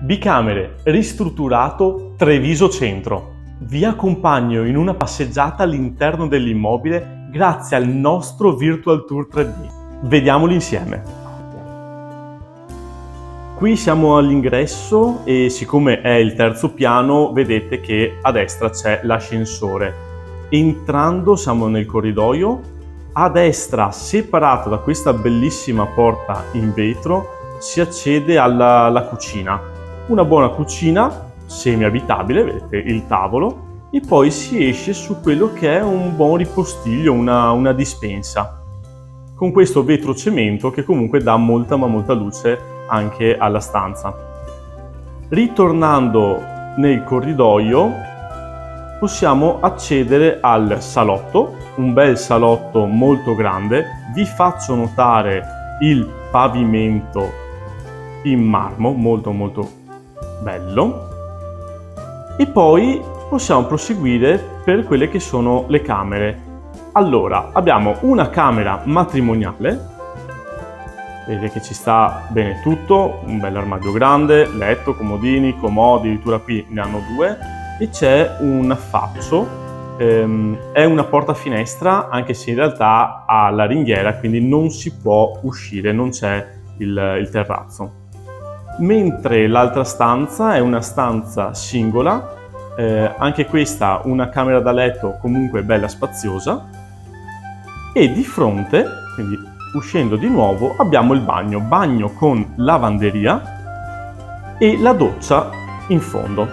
Bicamere, ristrutturato Treviso Centro. Vi accompagno in una passeggiata all'interno dell'immobile grazie al nostro Virtual Tour 3D. Vediamoli insieme. Qui siamo all'ingresso e siccome è il terzo piano vedete che a destra c'è l'ascensore. Entrando siamo nel corridoio, a destra separata da questa bellissima porta in vetro si accede alla cucina. Una buona cucina semi-abitabile, vedete il tavolo, e poi si esce su quello che è un buon ripostiglio, una dispensa, con questo vetro cemento che comunque dà molta luce anche alla stanza. Ritornando nel corridoio possiamo accedere al salotto, un bel salotto molto grande. Vi faccio notare il pavimento in marmo, molto bello, e poi possiamo proseguire per quelle che sono le camere. Allora, abbiamo una camera matrimoniale, vedete che ci sta bene tutto, un bel armadio grande, letto, comodini, comodi, addirittura qui ne hanno due, e c'è un affaccio, è una porta finestra, anche se in realtà ha la ringhiera, quindi non si può uscire, non c'è il terrazzo. Mentre l'altra stanza è una stanza singola, anche questa una camera da letto comunque bella spaziosa, e di fronte, quindi uscendo di nuovo, abbiamo il bagno con lavanderia e la doccia in fondo.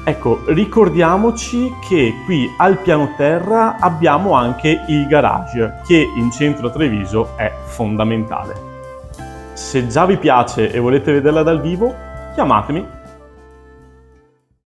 Ecco, ricordiamoci che qui al piano terra abbiamo anche il garage, che in centro a Treviso è fondamentale. Se già vi piace e volete vederla dal vivo, chiamatemi